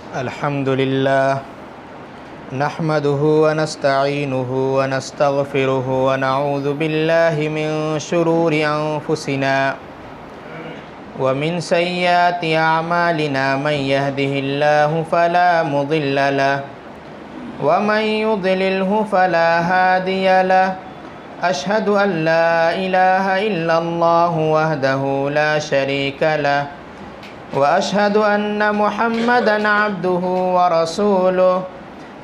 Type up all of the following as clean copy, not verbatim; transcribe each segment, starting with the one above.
الحمد لله نحمده ونستعينه ونستغفره ونعوذ بالله من شرور أنفسنا ومن سيئات أعمالنا من يهده الله فلا مضل له ومن يضلله فلا هادي له أشهد أن لا إله إلا الله وحده لا شريك له وأشهد أن محمدًا عبده ورسوله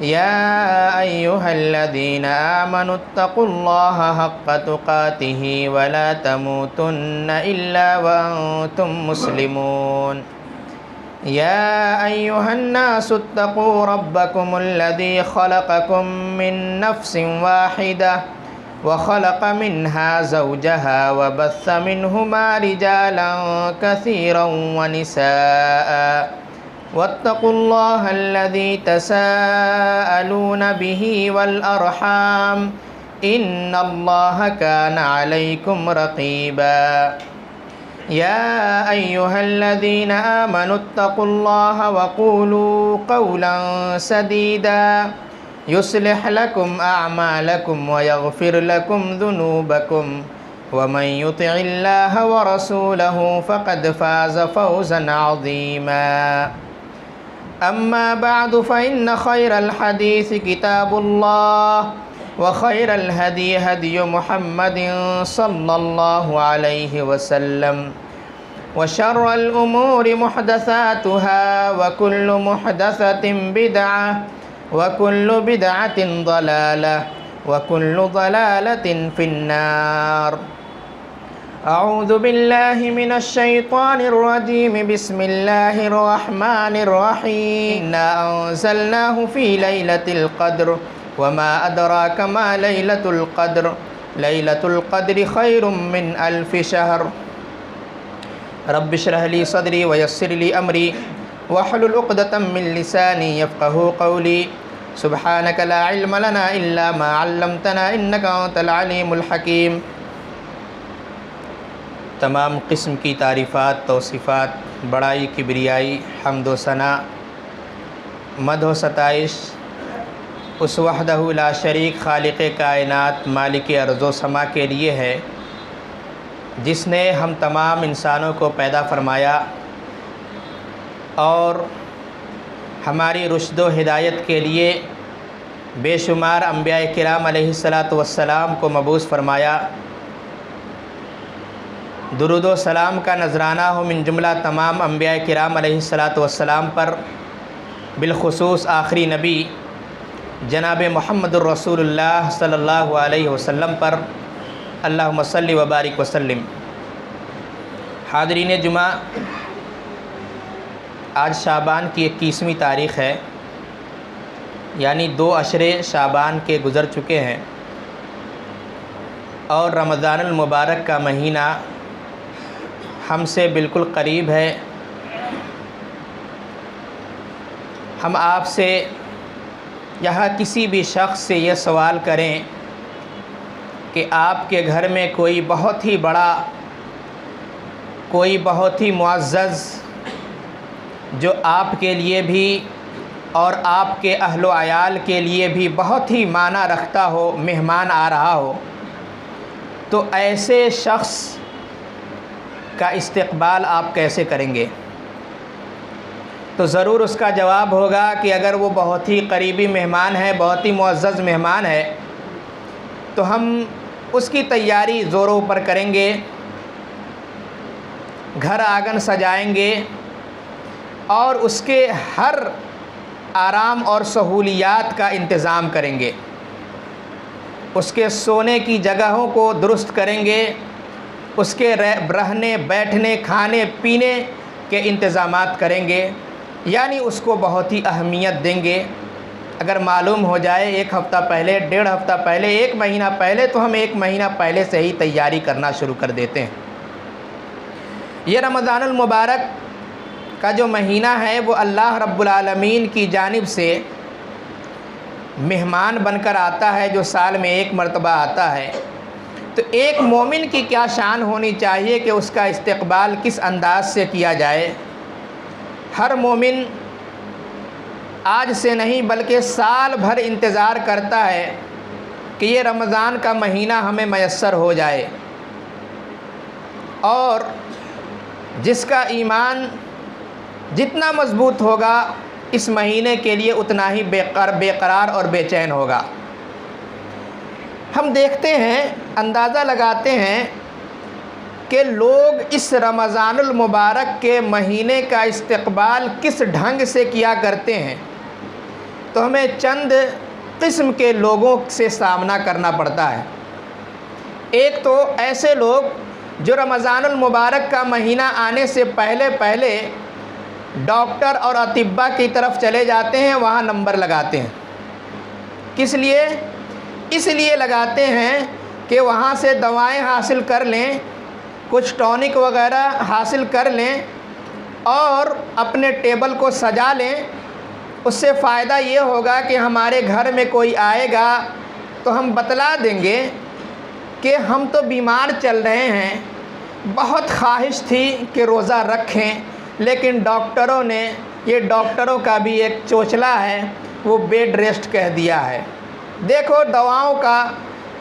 يا أيها الذين آمنوا اتقوا الله حق تقاته ولا تموتن إلا وأنتم مسلمون يا أيها الناس اتقوا ربكم الذي خلقكم من نفس واحدة وخلق منها زوجها وبث منهما رجالا كثيرا ونساء واتقوا الله الذي تساءلون به والأرحام إن الله كان عليكم رقيبا يا أيها الذين آمنوا اتقوا الله وقولوا قولا سديدا يصلح لكم أعمالكم ويغفر لكم ذنوبكم ومن يطع الله ورسوله فقد فاز فوزا عظيما أما بعد فإن خير الحديث كتاب الله وخير الهدي هدي محمد صلى الله عليه وسلم وشر الأمور محدثاتها وكل محدثة بدعة وكل بدعة ضلالة وكل ضلالة في النار أعوذ بالله من الشيطان الرجيم بسم الله الرحمن الرحيم إنا أنزلناه في ليلة القدر وما أدراك ما ليلة القدر ليلة القدر خير من 1000 شهر رب اشرح لي صدري ويسر لي أمري واحلل عقدة من لساني يفقهوا قولي سبحانك لا علم لنا إلا ما علمتنا إنك أنت العليم الحكيم۔ تمام قسم کی تعریفات، توصیفات، بڑائی، کبریائی، حمد و ثنا، مدح و ستائش اس وحدہ لا شریک خالق کائنات مالک ارض و سما کے لیے ہے جس نے ہم تمام انسانوں کو پیدا فرمایا اور ہماری رشد و ہدایت کے لیے بے شمار انبیاء کرام علیہ السلام کو مبعوث فرمایا۔ درود و سلام کا نذرانہ ہو من جملہ تمام انبیاء کرام علیہ السلام پر، بالخصوص آخری نبی جناب محمد الرسول اللہ صلی اللہ علیہ وسلم پر، اللہم صلی و بارک وسلم۔ حاضرین جمعہ، آج شعبان کی 21ویں تاریخ ہے، یعنی 2 عشرے شعبان کے گزر چکے ہیں اور رمضان المبارک کا مہینہ ہم سے بالکل قریب ہے۔ ہم آپ سے یہاں کسی بھی شخص سے یہ سوال کریں کہ آپ کے گھر میں کوئی بہت ہی بڑا، کوئی بہت ہی معزز، جو آپ کے لیے بھی اور آپ کے اہل و عیال کے لیے بھی بہت ہی معنی رکھتا ہو، مہمان آ رہا ہو، تو ایسے شخص کا استقبال آپ کیسے کریں گے؟ تو ضرور اس کا جواب ہوگا کہ اگر وہ بہت ہی قریبی مہمان ہے، بہت ہی معزز مہمان ہے، تو ہم اس کی تیاری زوروں پر کریں گے، گھر آنگن سجائیں گے اور اس کے ہر آرام اور سہولیات کا انتظام کریں گے، اس کے سونے کی جگہوں کو درست کریں گے، اس کے رہنے، بیٹھنے، کھانے پینے کے انتظامات کریں گے، یعنی اس کو بہت ہی اہمیت دیں گے۔ اگر معلوم ہو جائے 1 ہفتہ پہلے، 1.5 ہفتہ پہلے، 1 مہینہ پہلے، تو ہم 1 مہینہ پہلے سے ہی تیاری کرنا شروع کر دیتے ہیں۔ یہ رمضان المبارک کا جو مہینہ ہے وہ اللہ رب العالمین کی جانب سے مہمان بن کر آتا ہے، جو سال میں 1 مرتبہ آتا ہے۔ تو ایک مومن کی کیا شان ہونی چاہیے کہ اس کا استقبال کس انداز سے کیا جائے۔ ہر مومن آج سے نہیں بلکہ سال بھر انتظار کرتا ہے کہ یہ رمضان کا مہینہ ہمیں میسر ہو جائے، اور جس کا ایمان جتنا مضبوط ہوگا اس مہینے کے لیے اتنا ہی بے قرار اور بے چین ہوگا۔ ہم دیکھتے ہیں، اندازہ لگاتے ہیں کہ لوگ اس رمضان المبارک کے مہینے کا استقبال کس ڈھنگ سے کیا کرتے ہیں، تو ہمیں چند قسم کے لوگوں سے سامنا کرنا پڑتا ہے۔ ایک تو ایسے لوگ جو رمضان المبارک کا مہینہ آنے سے پہلے ڈاکٹر اور اطباء کی طرف چلے جاتے ہیں، وہاں نمبر لگاتے ہیں۔ کس لیے؟ اس لیے لگاتے ہیں کہ وہاں سے دوائیں حاصل کر لیں، کچھ ٹونک وغیرہ حاصل کر لیں اور اپنے ٹیبل کو سجا لیں۔ اس سے فائدہ یہ ہوگا کہ ہمارے گھر میں کوئی آئے گا تو ہم بتلا دیں گے کہ ہم تو بیمار چل رہے ہیں، بہت خواہش تھی کہ روزہ رکھیں، لیکن ڈاکٹروں نے، یہ ڈاکٹروں کا بھی ایک چوچلا ہے، وہ بیڈ ریسٹ کہہ دیا ہے۔ دیکھو دواؤں کا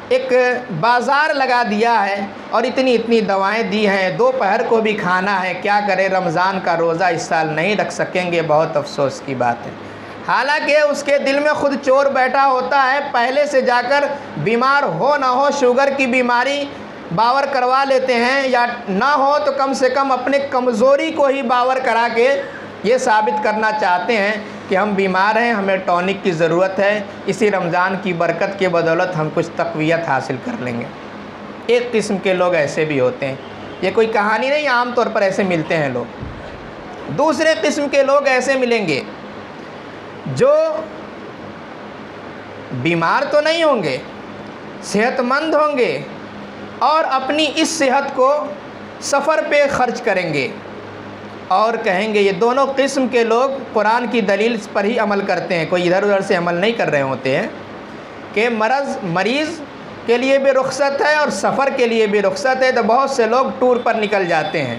ایک بازار لگا دیا ہے اور اتنی دوائیں دی ہیں، دوپہر کو بھی کھانا ہے، کیا کریں، رمضان کا روزہ اس سال نہیں رکھ سکیں گے، بہت افسوس کی بات ہے۔ حالانکہ اس کے دل میں خود چور بیٹھا ہوتا ہے، پہلے سے جا کر بیمار ہو نہ ہو شوگر کی بیماری باور کروا لیتے ہیں، یا نہ ہو تو کم سے کم اپنے کمزوری کو ہی باور کرا کے یہ ثابت کرنا چاہتے ہیں کہ ہم بیمار ہیں، ہمیں ٹونک کی ضرورت ہے، اسی رمضان کی برکت کے بدولت ہم کچھ تقویت حاصل کر لیں گے۔ ایک قسم کے لوگ ایسے بھی ہوتے ہیں، یہ کوئی کہانی نہیں، عام طور پر ایسے ملتے ہیں لوگ۔ دوسرے قسم کے لوگ ایسے ملیں گے جو بیمار تو نہیں ہوں گے، صحت مند ہوں گے اور اپنی اس صحت کو سفر پہ خرچ کریں گے، اور کہیں گے، یہ دونوں قسم کے لوگ قرآن کی دلیل پر ہی عمل کرتے ہیں، کوئی ادھر ادھر سے عمل نہیں کر رہے ہوتے ہیں، کہ مریض کے لیے بھی رخصت ہے اور سفر کے لیے بھی رخصت ہے، تو بہت سے لوگ ٹور پر نکل جاتے ہیں،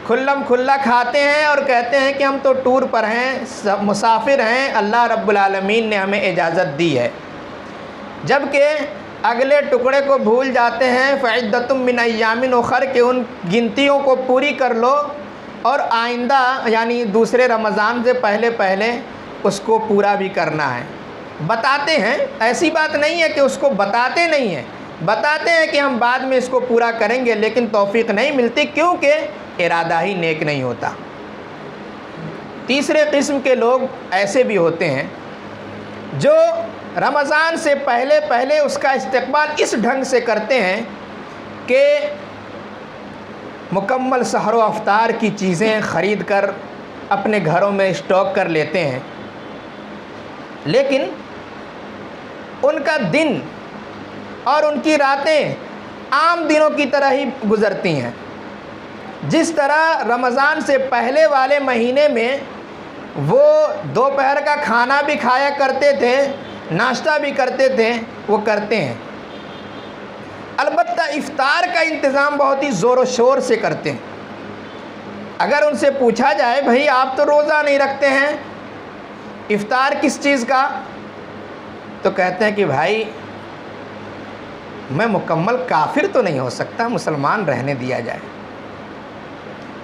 کھلم کھلا کھاتے ہیں اور کہتے ہیں کہ ہم تو ٹور پر ہیں، مسافر ہیں، اللہ رب العالمین نے ہمیں اجازت دی ہے، جبکہ اگلے ٹکڑے کو بھول جاتے ہیں، فعدۃ من ایام اخر، کہ ان گنتیوں کو پوری کر لو اور آئندہ یعنی دوسرے رمضان سے پہلے اس کو پورا بھی کرنا ہے۔ بتاتے ہیں، ایسی بات نہیں ہے کہ اس کو بتاتے نہیں ہیں، بتاتے ہیں کہ ہم بعد میں اس کو پورا کریں گے، لیکن توفیق نہیں ملتی کیونکہ ارادہ ہی نیک نہیں ہوتا۔ تیسرے قسم کے لوگ ایسے بھی ہوتے ہیں جو رمضان سے پہلے اس کا استقبال اس ڈھنگ سے کرتے ہیں کہ مکمل سحر و افطار کی چیزیں خرید کر اپنے گھروں میں اسٹاک کر لیتے ہیں، لیکن ان کا دن اور ان کی راتیں عام دنوں کی طرح ہی گزرتی ہیں۔ جس طرح رمضان سے پہلے والے مہینے میں وہ دوپہر کا کھانا بھی کھایا کرتے تھے، ناشتہ بھی کرتے تھے، وہ کرتے ہیں، البتہ افطار کا انتظام بہت ہی زور و شور سے کرتے ہیں۔ اگر ان سے پوچھا جائے، بھائی آپ تو روزہ نہیں رکھتے ہیں، افطار کس چیز کا، تو کہتے ہیں کہ بھائی میں مکمل کافر تو نہیں ہو سکتا، مسلمان رہنے دیا جائے۔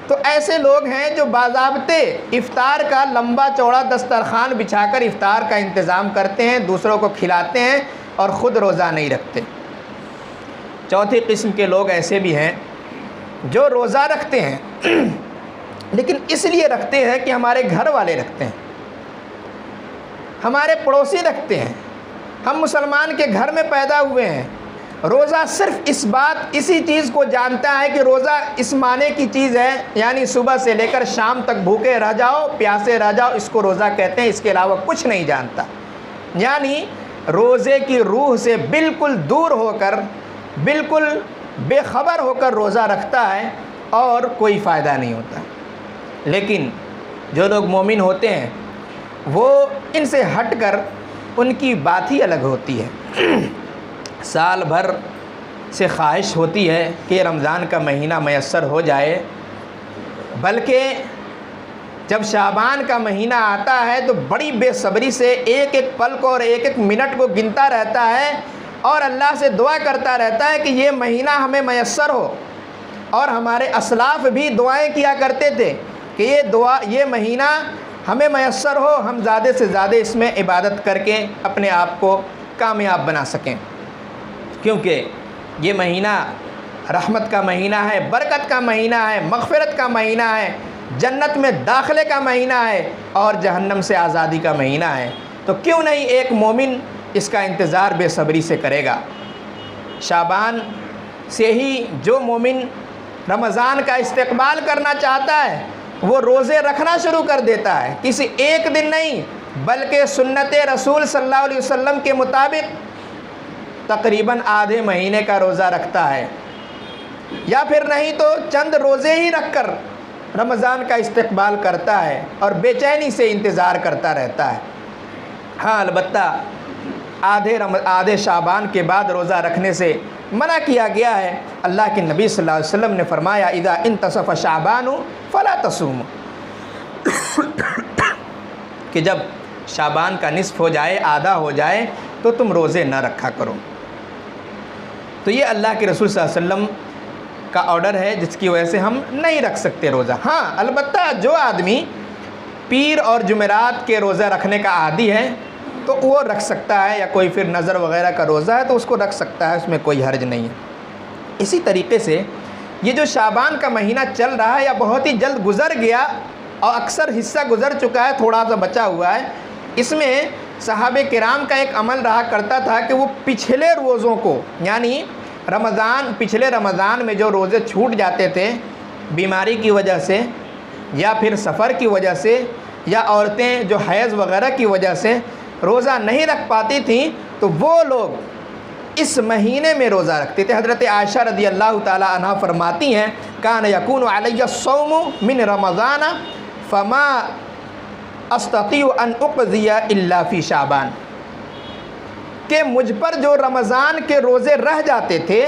تو ایسے لوگ ہیں جو باضابطے افطار کا لمبا چوڑا دسترخوان بچھا کر افطار کا انتظام کرتے ہیں، دوسروں کو کھلاتے ہیں اور خود روزہ نہیں رکھتے۔ چوتھی قسم کے لوگ ایسے بھی ہیں جو روزہ رکھتے ہیں لیکن اس لیے رکھتے ہیں کہ ہمارے گھر والے رکھتے ہیں، ہمارے پڑوسی رکھتے ہیں، ہم مسلمان کے گھر میں پیدا ہوئے ہیں۔ روزہ صرف اسی چیز کو جانتا ہے کہ روزہ اس معنی کی چیز ہے، یعنی صبح سے لے کر شام تک بھوکے رہ جاؤ، پیاسے رہ جاؤ، اس کو روزہ کہتے ہیں، اس کے علاوہ کچھ نہیں جانتا۔ یعنی روزے کی روح سے بالکل دور ہو کر، بالکل بے خبر ہو کر روزہ رکھتا ہے اور کوئی فائدہ نہیں ہوتا۔ لیکن جو لوگ مومن ہوتے ہیں وہ ان سے ہٹ کر ان کی بات ہی الگ ہوتی ہے۔ سال بھر سے خواہش ہوتی ہے کہ رمضان کا مہینہ میسر ہو جائے، بلکہ جب شعبان کا مہینہ آتا ہے تو بڑی بے صبری سے ایک ایک پل کو اور ایک ایک منٹ کو گنتا رہتا ہے اور اللہ سے دعا کرتا رہتا ہے کہ یہ مہینہ ہمیں میسر ہو. اور ہمارے اسلاف بھی دعائیں کیا کرتے تھے کہ یہ مہینہ ہمیں میسر ہو، ہم زیادہ سے زیادہ اس میں عبادت کر کے اپنے آپ کو کامیاب بنا سکیں، کیونکہ یہ مہینہ رحمت کا مہینہ ہے، برکت کا مہینہ ہے، مغفرت کا مہینہ ہے، جنت میں داخلے کا مہینہ ہے اور جہنم سے آزادی کا مہینہ ہے. تو کیوں نہیں ایک مومن اس کا انتظار بے صبری سے کرے گا. شعبان سے ہی جو مومن رمضان کا استقبال کرنا چاہتا ہے وہ روزے رکھنا شروع کر دیتا ہے، کسی ایک دن نہیں بلکہ سنت رسول صلی اللہ علیہ وسلم کے مطابق تقریباً آدھے مہینے کا روزہ رکھتا ہے، یا پھر نہیں تو چند روزے ہی رکھ کر رمضان کا استقبال کرتا ہے اور بے چینی سے انتظار کرتا رہتا ہے. ہاں البتہ آدھے شعبان کے بعد روزہ رکھنے سے منع کیا گیا ہے. اللہ کے نبی صلی اللہ علیہ وسلم نے فرمایا اذا انتصف شعبان فلا تصوم، کہ جب شعبان کا نصف ہو جائے، آدھا ہو جائے تو تم روزے نہ رکھا کرو. تو یہ اللہ کے رسول صلی اللہ علیہ وسلم کا آرڈر ہے جس کی وجہ سے ہم نہیں رکھ سکتے روزہ. ہاں البتہ جو آدمی پیر اور جمعرات کے روزہ رکھنے کا عادی ہے تو وہ رکھ سکتا ہے، یا کوئی پھر نظر وغیرہ کا روزہ ہے تو اس کو رکھ سکتا ہے، اس میں کوئی حرج نہیں ہے. اسی طریقے سے یہ جو شعبان کا مہینہ چل رہا ہے یا بہت ہی جلد گزر گیا اور اکثر حصہ گزر چکا ہے، تھوڑا سا بچا ہوا ہے، اس میں صحابہ کرام کا ایک عمل رہا کرتا تھا کہ وہ پچھلے روزوں کو، یعنی پچھلے رمضان میں جو روزے چھوٹ جاتے تھے بیماری کی وجہ سے یا پھر سفر کی وجہ سے یا عورتیں جو حیض وغیرہ کی وجہ سے روزہ نہیں رکھ پاتی تھیں، تو وہ لوگ اس مہینے میں روزہ رکھتے تھے. حضرت عائشہ رضی اللہ تعالی عنہ فرماتی ہیں کان یکون علی الصوم من رمضان فما استطیع ان اقضی الا فی شعبان، کہ مجھ پر جو رمضان کے روزے رہ جاتے تھے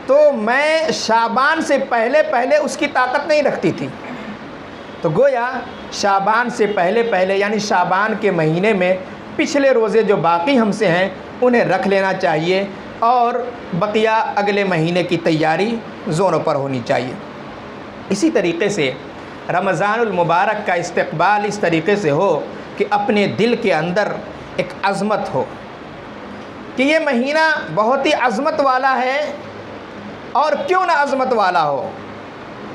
تو میں شعبان سے پہلے اس کی طاقت نہیں رکھتی تھی. تو گویا شعبان سے پہلے یعنی شعبان کے مہینے میں پچھلے روزے جو باقی ہم سے ہیں انہیں رکھ لینا چاہیے اور بقیہ اگلے مہینے کی تیاری زوروں پر ہونی چاہیے. اسی طریقے سے رمضان المبارک کا استقبال اس طریقے سے ہو کہ اپنے دل کے اندر ایک عظمت ہو کہ یہ مہینہ بہت ہی عظمت والا ہے. اور کیوں نہ عظمت والا ہو،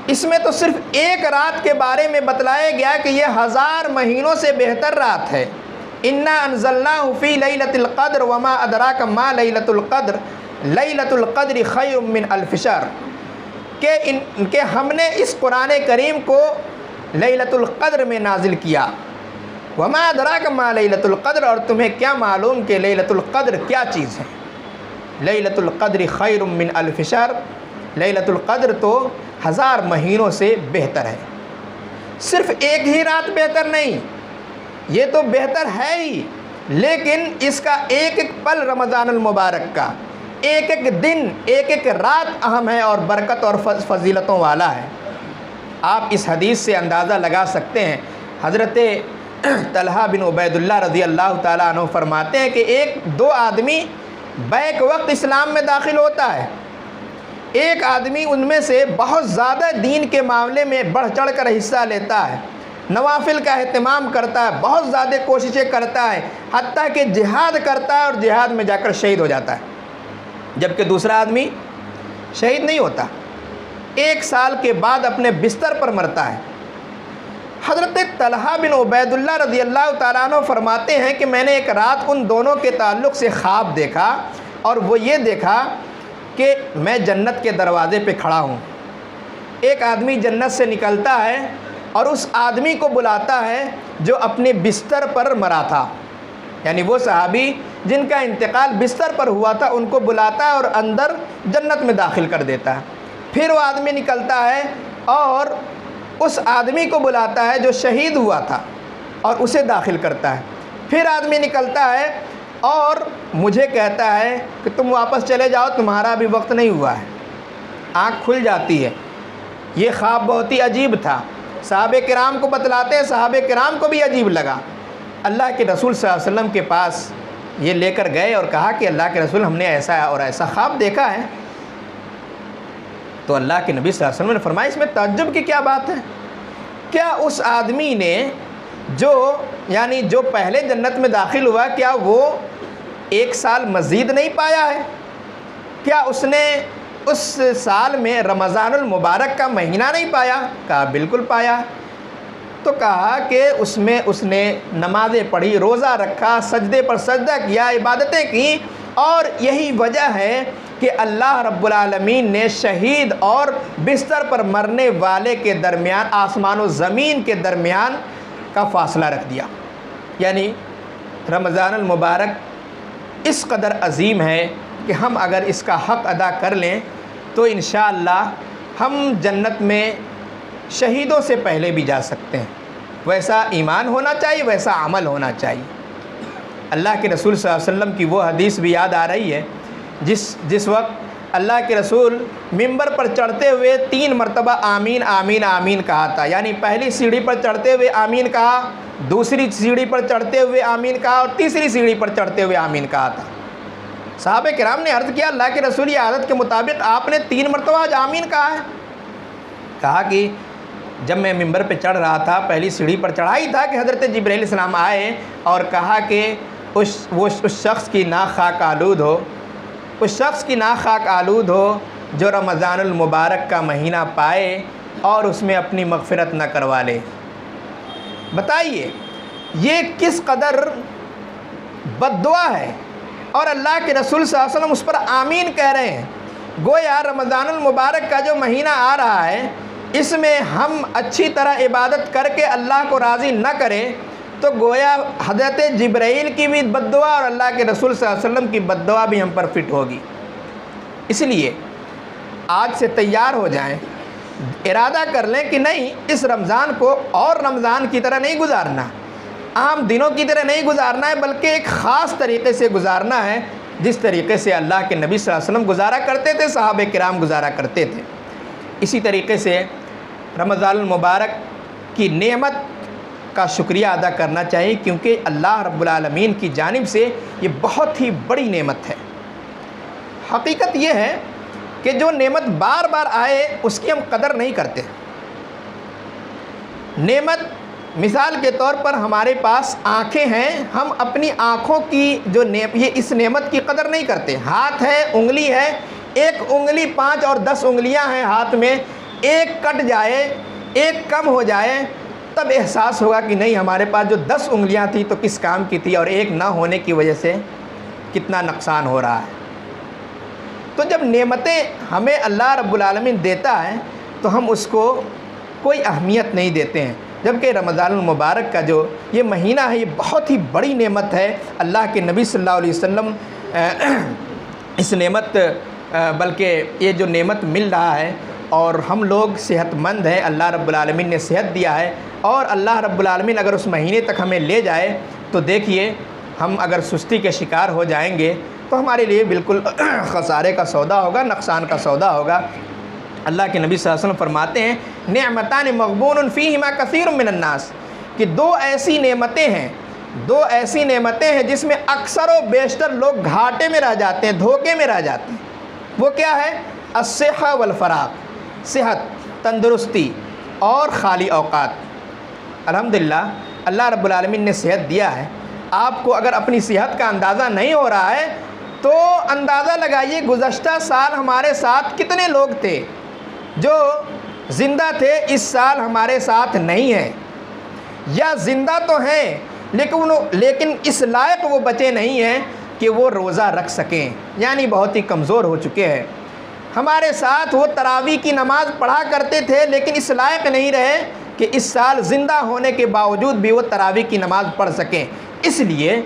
اس میں تو صرف ایک رات کے بارے میں بتلایا گیا کہ یہ 1000 مہینوں سے بہتر رات ہے. انا انزلناہ فی لیلۃ القدر وما ادراک ما لیلۃ القدر لیلۃ القدر خیر من الف شہر، کہ ہم نے اس قرآن کریم کو لیلۃ القدر میں نازل کیا. وما ادراک ما لیلۃ القدر، اور تمہیں کیا معلوم کہ لیلۃ القدر کیا چیز ہے. لیلۃ القدر خیر من الف شہر، لیلۃ القدر تو 1000 مہینوں سے بہتر ہے. صرف ایک ہی رات بہتر نہیں، یہ تو بہتر ہے ہی، لیکن اس کا ایک ایک پل رمضان المبارک کا، ایک ایک دن، ایک ایک رات اہم ہے اور برکت اور فضیلتوں والا ہے. آپ اس حدیث سے اندازہ لگا سکتے ہیں. حضرت طلحہ بن عبید اللہ رضی اللہ تعالیٰ عنہ فرماتے ہیں کہ دو آدمی بیک وقت اسلام میں داخل ہوتا ہے. ایک آدمی ان میں سے بہت زیادہ دین کے معاملے میں بڑھ چڑھ کر حصہ لیتا ہے، نوافل کا اہتمام کرتا ہے، بہت زیادہ کوششیں کرتا ہے، حتیٰ کہ جہاد کرتا ہے اور جہاد میں جا کر شہید ہو جاتا ہے. جبکہ دوسرا آدمی شہید نہیں ہوتا، 1 سال کے بعد اپنے بستر پر مرتا ہے. حضرت طلحہ بن عبید اللہ رضی اللہ تعالیٰ عنہ فرماتے ہیں کہ میں نے ایک رات ان دونوں کے تعلق سے خواب دیکھا، اور وہ یہ دیکھا کہ میں جنت کے دروازے پہ کھڑا ہوں. ایک آدمی جنت سے نکلتا ہے اور اس آدمی کو بلاتا ہے جو اپنے بستر پر مرا تھا، یعنی وہ صحابی جن کا انتقال بستر پر ہوا تھا ان کو بلاتا ہے اور اندر جنت میں داخل کر دیتا ہے. پھر وہ آدمی نکلتا ہے اور اس آدمی کو بلاتا ہے جو شہید ہوا تھا اور اسے داخل کرتا ہے. پھر آدمی نکلتا ہے اور مجھے کہتا ہے کہ تم واپس چلے جاؤ، تمہارا ابھی وقت نہیں ہوا ہے. آنکھ کھل جاتی ہے. یہ خواب بہت ہی عجیب تھا. صحابہ کرام کو بتلاتے ہیں، صحابہ کرام کو بھی عجیب لگا۔ اللہ کے رسول صلی اللہ علیہ وسلم کے پاس یہ لے کر گئے اور کہا کہ اللہ کے رسول ہم نے ایسا اور ایسا خواب دیکھا ہے۔ تو اللہ کے نبی صلی اللہ علیہ وسلم نے فرمایا اس میں تعجب کی کیا بات ہے؟ کیا اس آدمی نے جو پہلے جنت میں داخل ہوا، کیا وہ 1 سال مزید نہیں پایا ہے؟ کیا اس نے اس سال میں رمضان المبارک کا مہینہ نہیں پایا؟ کہا بالکل پایا۔ تو کہا کہ اس میں اس نے نمازیں پڑھی، روزہ رکھا، سجدے پر سجدہ کیا، عبادتیں کی، اور یہی وجہ ہے کہ اللہ رب العالمین نے شہید اور بستر پر مرنے والے کے درمیان، آسمان و زمین کے درمیان کا فاصلہ رکھ دیا۔ یعنی رمضان المبارک اس قدر عظیم ہے کہ ہم اگر اس کا حق ادا کر لیں تو انشاءاللہ ہم جنت میں شہیدوں سے پہلے بھی جا سکتے ہیں۔ ویسا ایمان ہونا چاہیے، ویسا عمل ہونا چاہیے۔ اللہ کے رسول صلی اللہ علیہ وسلم کی وہ حدیث بھی یاد آ رہی ہے جس وقت اللہ کے رسول منبر پر چڑھتے ہوئے 3 مرتبہ آمین آمین آمین کہا تھا۔ یعنی پہلی سیڑھی پر چڑھتے ہوئے آمین کہا، دوسری سیڑھی پر چڑھتے ہوئے آمین کہا، اور تیسری سیڑھی پر چڑھتے ہوئے آمین کہا تھا۔ صحابہ کرام نے عرض کیا اللہ کے رسول یہ عادت کے مطابق آپ نے 3 مرتبہ آج آمین کہا ہے؟ کہا کہ جب میں منبر پہ چڑھ رہا تھا، پہلی سیڑھی پر چڑھائی تھا کہ حضرت جبرائیل علیہ السلام آئے اور کہا کہ اس شخص کی ناک خاک آلود ہو، اس شخص کی ناک خاک آلود ہو جو رمضان المبارک کا مہینہ پائے اور اس میں اپنی مغفرت نہ کروا لے۔ بتائیے یہ کس قدر بد دعا ہے، اور اللہ کے رسول صلی اللہ علیہ وسلم اس پر آمین کہہ رہے ہیں۔ گویا رمضان المبارک کا جو مہینہ آ رہا ہے اس میں ہم اچھی طرح عبادت کر کے اللہ کو راضی نہ کریں تو گویا حضرت جبرائیل کی بھی بد دعا اور اللہ کے رسول صلی اللہ علیہ وسلم کی بد دعا بھی ہم پر فٹ ہوگی۔ اس لیے آج سے تیار ہو جائیں، ارادہ کر لیں کہ نہیں اس رمضان کو اور رمضان کی طرح نہیں گزارنا، عام دنوں کی طرح نہیں گزارنا ہے، بلکہ ایک خاص طریقے سے گزارنا ہے جس طریقے سے اللہ کے نبی صلی اللہ علیہ وسلم گزارا کرتے تھے، صحابہ کرام گزارا کرتے تھے۔ اسی طریقے سے رمضان المبارک کی نعمت کا شکریہ ادا کرنا چاہیے، کیونکہ اللہ رب العالمین کی جانب سے یہ بہت ہی بڑی نعمت ہے۔ حقیقت یہ ہے کہ جو نعمت بار بار آئے اس کی ہم قدر نہیں کرتے۔ نعمت مثال کے طور پر ہمارے پاس آنکھیں ہیں، ہم اپنی آنکھوں کی اس نعمت کی قدر نہیں کرتے۔ ہاتھ ہے، انگلی ہے، 1 انگلی 5 اور 10 انگلیاں ہیں ہاتھ میں، ایک کٹ جائے، ایک کم ہو جائے تب احساس ہوگا کہ نہیں ہمارے پاس جو 10 انگلیاں تھیں تو کس کام کی تھی، اور ایک نہ ہونے کی وجہ سے کتنا نقصان ہو رہا ہے۔ تو جب نعمتیں ہمیں اللہ رب العالمین دیتا ہے تو ہم اس کو کوئی اہمیت نہیں دیتے ہیں، جبکہ رمضان المبارک کا جو یہ مہینہ ہے یہ بہت ہی بڑی نعمت ہے۔ اللہ کے نبی صلی اللہ علیہ وسلم اس نعمت بلکہ یہ جو نعمت مل رہا ہے اور ہم لوگ صحت مند ہیں، اللہ رب العالمین نے صحت دیا ہے، اور اللہ رب العالمین اگر اس مہینے تک ہمیں لے جائے تو دیکھیے ہم اگر سستی کے شکار ہو جائیں گے تو ہمارے لیے بالکل خسارے کا سودا ہوگا، نقصان کا سودا ہوگا۔ اللہ کے نبی صلی اللہ علیہ وسلم فرماتے ہیں نعمتان مغبون فیہما کثیر من الناس، کہ 2 ایسی نعمتیں ہیں جس میں اکثر و بیشتر لوگ گھاٹے میں رہ جاتے ہیں، دھوکے میں رہ جاتے ہیں۔ وہ کیا ہے؟ الصحہ والفراغ، صحت، تندرستی اور خالی اوقات۔ الحمدللہ اللہ رب العالمین نے صحت دیا ہے، آپ کو اگر اپنی صحت کا اندازہ نہیں ہو رہا ہے تو اندازہ لگائیے گزشتہ سال ہمارے ساتھ کتنے لوگ تھے جو زندہ تھے، اس سال ہمارے ساتھ نہیں ہیں، یا زندہ تو ہیں لیکن اس لائق وہ بچے نہیں ہیں کہ وہ روزہ رکھ سکیں، یعنی بہت ہی کمزور ہو چکے ہیں۔ ہمارے ساتھ وہ تراویح کی نماز پڑھا کرتے تھے لیکن اس لائق نہیں رہے کہ اس سال زندہ ہونے کے باوجود بھی وہ تراویح کی نماز پڑھ سکیں۔ اس لیے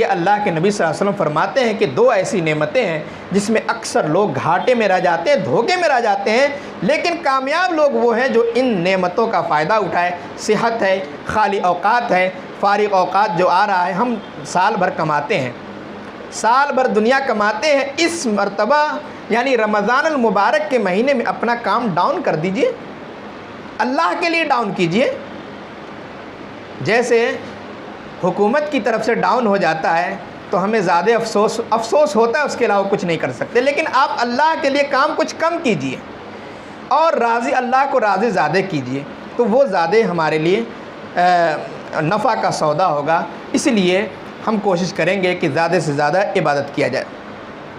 اللہ کے نبی صلی اللہ علیہ وسلم فرماتے ہیں کہ 2 ایسی نعمتیں ہیں جس میں اکثر لوگ گھاٹے میں رہ جاتے ہیں، دھوکے میں رہ جاتے ہیں، لیکن کامیاب لوگ وہ ہیں جو ان نعمتوں کا فائدہ اٹھائے۔ صحت ہے، خالی اوقات ہے، فارغ اوقات جو آ رہا ہے، ہم سال بھر کماتے ہیں، سال بھر دنیا کماتے ہیں، اس مرتبہ یعنی رمضان المبارک کے مہینے میں اپنا کام ڈاؤن کر دیجئے، اللہ کے لیے ڈاؤن کیجئے۔ جیسے حکومت کی طرف سے ڈاؤن ہو جاتا ہے تو ہمیں زیادہ افسوس ہوتا ہے، اس کے علاوہ کچھ نہیں کر سکتے، لیکن آپ اللہ کے لیے کام کچھ کم کیجئے اور راضی اللہ کو راضی زیادہ کیجئے، تو وہ زیادہ ہمارے لیے نفع کا سودا ہوگا۔ اس لیے ہم کوشش کریں گے کہ زیادہ سے زیادہ عبادت کیا جائے۔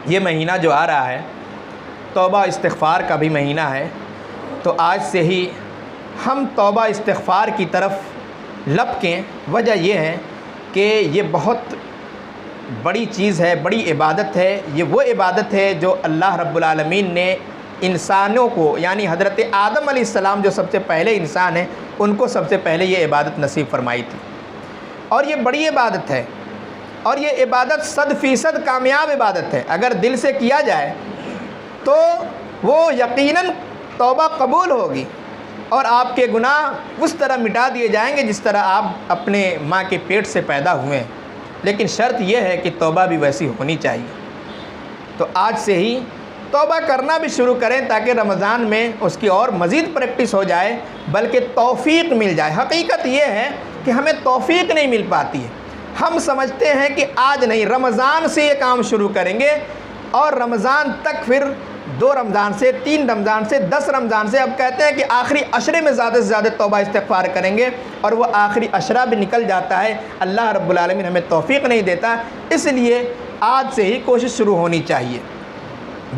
یہ مہینہ جو آ رہا ہے توبہ استغفار کا بھی مہینہ ہے، تو آج سے ہی ہم توبہ استغفار کی طرف لپکیں۔ وجہ یہ ہے کہ یہ بہت بڑی چیز ہے، بڑی عبادت ہے۔ یہ وہ عبادت ہے جو اللہ رب العالمین نے انسانوں کو، یعنی حضرت آدم علیہ السلام جو سب سے پہلے انسان ہیں، ان کو سب سے پہلے یہ عبادت نصیب فرمائی تھی، اور یہ بڑی عبادت ہے، اور یہ عبادت 100% کامیاب عبادت ہے۔ اگر دل سے کیا جائے تو وہ یقیناً توبہ قبول ہوگی اور آپ کے گناہ اس طرح مٹا دیے جائیں گے جس طرح آپ اپنے ماں کے پیٹ سے پیدا ہوئے ہیں۔ لیکن شرط یہ ہے کہ توبہ بھی ویسی ہونی چاہیے۔ تو آج سے ہی توبہ کرنا بھی شروع کریں تاکہ رمضان میں اس کی اور مزید پریکٹس ہو جائے، بلکہ توفیق مل جائے۔ حقیقت یہ ہے کہ ہمیں توفیق نہیں مل پاتی ہے۔ ہم سمجھتے ہیں کہ آج نہیں، رمضان سے یہ کام شروع کریں گے، اور رمضان تک، پھر 2 رمضان سے، 3 رمضان سے، 10 رمضان سے، اب کہتے ہیں کہ آخری عشرے میں زیادہ سے زیادہ توبہ استغفار کریں گے، اور وہ آخری عشرہ بھی نکل جاتا ہے۔ اللہ رب العالمین ہمیں توفیق نہیں دیتا، اس لیے آج سے ہی کوشش شروع ہونی چاہیے۔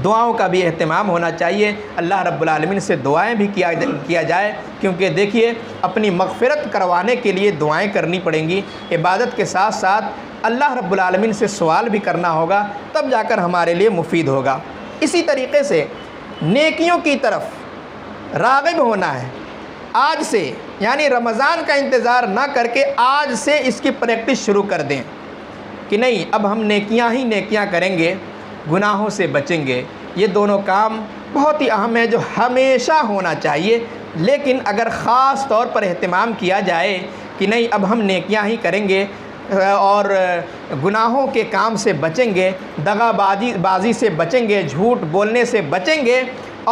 دعاؤں کا بھی اہتمام ہونا چاہیے، اللہ رب العالمین سے دعائیں بھی کیا جائے، کیونکہ دیکھیے اپنی مغفرت کروانے کے لیے دعائیں کرنی پڑیں گی۔ عبادت کے ساتھ ساتھ اللہ رب العالمین سے سوال بھی کرنا ہوگا، تب جا کر ہمارے لیے مفید ہوگا۔ اسی طریقے سے نیکیوں کی طرف راغب ہونا ہے آج سے، یعنی رمضان کا انتظار نہ کر کے آج سے اس کی پریکٹس شروع کر دیں کہ نہیں، اب ہم نیکیاں ہی نیکیاں کریں گے، گناہوں سے بچیں گے۔ یہ دونوں کام بہت ہی اہم ہے جو ہمیشہ ہونا چاہیے، لیکن اگر خاص طور پر اہتمام کیا جائے کہ نہیں، اب ہم نیکیاں ہی کریں گے اور گناہوں کے کام سے بچیں گے، دغا بازی سے بچیں گے، جھوٹ بولنے سے بچیں گے،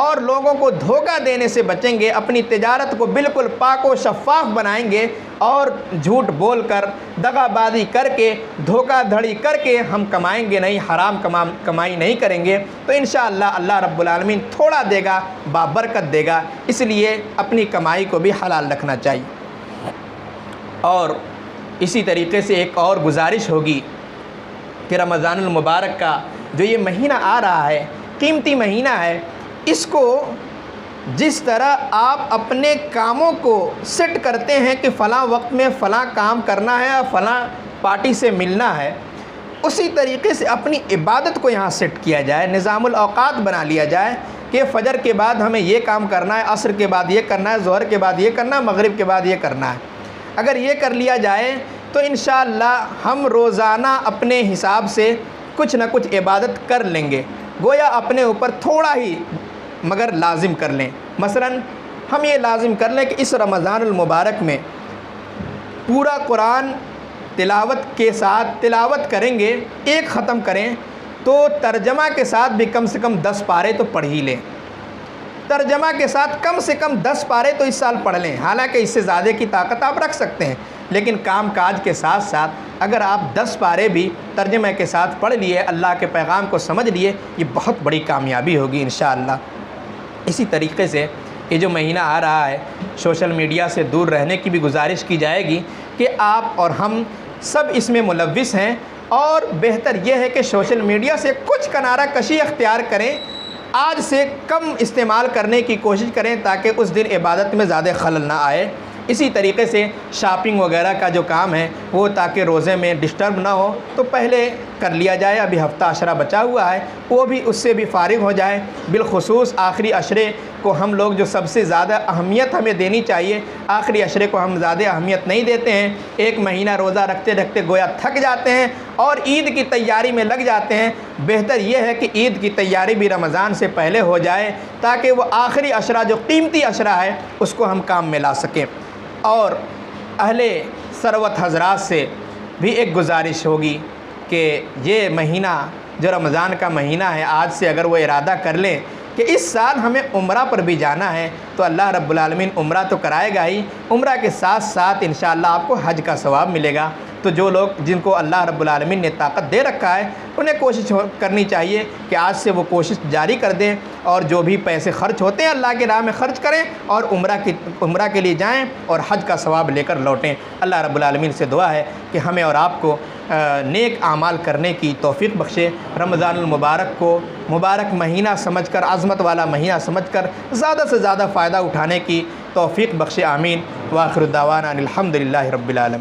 اور لوگوں کو دھوکہ دینے سے بچیں گے، اپنی تجارت کو بالکل پاک و شفاف بنائیں گے، اور جھوٹ بول کر، دغا بازی کر کے، دھوکہ دھڑی کر کے ہم کمائیں گے نہیں، حرام کمائی نہیں کریں گے، تو انشاءاللہ اللہ رب العالمین تھوڑا دے گا، بابرکت دے گا۔ اس لیے اپنی کمائی کو بھی حلال رکھنا چاہیے۔ اور اسی طریقے سے ایک اور گزارش ہوگی کہ رمضان المبارک کا جو یہ مہینہ آ رہا ہے، قیمتی مہینہ ہے، اس کو جس طرح آپ اپنے کاموں کو سیٹ کرتے ہیں کہ فلاں وقت میں فلاں کام کرنا ہے اور فلاں پارٹی سے ملنا ہے، اسی طریقے سے اپنی عبادت کو یہاں سیٹ کیا جائے، نظام الاوقات بنا لیا جائے کہ فجر کے بعد ہمیں یہ کام کرنا ہے، عصر کے بعد یہ کرنا ہے، ظہر کے بعد یہ کرنا ہے، مغرب کے بعد یہ کرنا ہے۔ اگر یہ کر لیا جائے تو انشاءاللہ ہم روزانہ اپنے حساب سے کچھ نہ کچھ عبادت کر لیں گے، گویا اپنے اوپر تھوڑا ہی مگر لازم کر لیں۔ مثلا ہم یہ لازم کر لیں کہ اس رمضان المبارک میں پورا قرآن تلاوت کے ساتھ تلاوت کریں گے، ایک ختم کریں تو ترجمہ کے ساتھ بھی کم سے کم 10 پارے تو پڑھ ہی لیں، ترجمہ کے ساتھ کم سے کم 10 پارے تو اس سال پڑھ لیں۔ حالانکہ اس سے زیادہ کی طاقت آپ رکھ سکتے ہیں، لیکن کام کاج کے ساتھ ساتھ اگر آپ 10 پارے بھی ترجمہ کے ساتھ پڑھ لیے، اللہ کے پیغام کو سمجھ لیے، یہ بہت بڑی کامیابی ہوگی انشاءاللہ۔ اسی طریقے سے یہ جو مہینہ آ رہا ہے، سوشل میڈیا سے دور رہنے کی بھی گزارش کی جائے گی کہ آپ اور ہم سب اس میں ملوث ہیں، اور بہتر یہ ہے کہ سوشل میڈیا سے کچھ کنارہ کشی اختیار کریں، آج سے کم استعمال کرنے کی کوشش کریں تاکہ اس دن عبادت میں زیادہ خلل نہ آئے۔ اسی طریقے سے شاپنگ وغیرہ کا جو کام ہے وہ تاکہ روزے میں ڈسٹرب نہ ہو تو پہلے کر لیا جائے، ابھی ہفتہ عشرہ بچا ہوا ہے، وہ بھی اس سے بھی فارغ ہو جائے۔ بالخصوص آخری عشرے کو ہم لوگ جو سب سے زیادہ اہمیت ہمیں دینی چاہیے، آخری عشرے کو ہم زیادہ اہمیت نہیں دیتے ہیں، ایک مہینہ روزہ رکھتے رکھتے گویا تھک جاتے ہیں اور عید کی تیاری میں لگ جاتے ہیں۔ بہتر یہ ہے کہ عید کی تیاری بھی رمضان سے پہلے ہو جائے تاکہ وہ آخری عشرہ جو قیمتی عشرہ ہے اس کو ہم کام میں لا سکیں۔ اور اہل ثروت حضرات سے بھی ایک گزارش ہوگی کہ یہ مہینہ جو رمضان کا مہینہ ہے، آج سے اگر وہ ارادہ کر لیں کہ اس سال ہمیں عمرہ پر بھی جانا ہے تو اللہ رب العالمین عمرہ تو کرائے گا ہی، عمرہ کے ساتھ ساتھ انشاءاللہ آپ کو حج کا ثواب ملے گا۔ تو جو لوگ جن کو اللہ رب العالمین نے طاقت دے رکھا ہے انہیں کوشش کرنی چاہیے کہ آج سے وہ کوشش جاری کر دیں، اور جو بھی پیسے خرچ ہوتے ہیں اللہ کی راہ میں خرچ کریں، اور عمرہ کے لیے جائیں اور حج کا ثواب لے کر لوٹیں۔ اللہ رب العالمین سے دعا ہے کہ ہمیں اور آپ کو نیک اعمال کرنے کی توفیق بخشے۔ رمضان المبارک کو مبارک مہینہ سمجھ کر، عظمت والا مہینہ سمجھ کر زیادہ سے زیادہ فائدہ اٹھانے کی توفیق بخشے، آمین۔ وآخر دعوانا الحمدللہ رب العالمین۔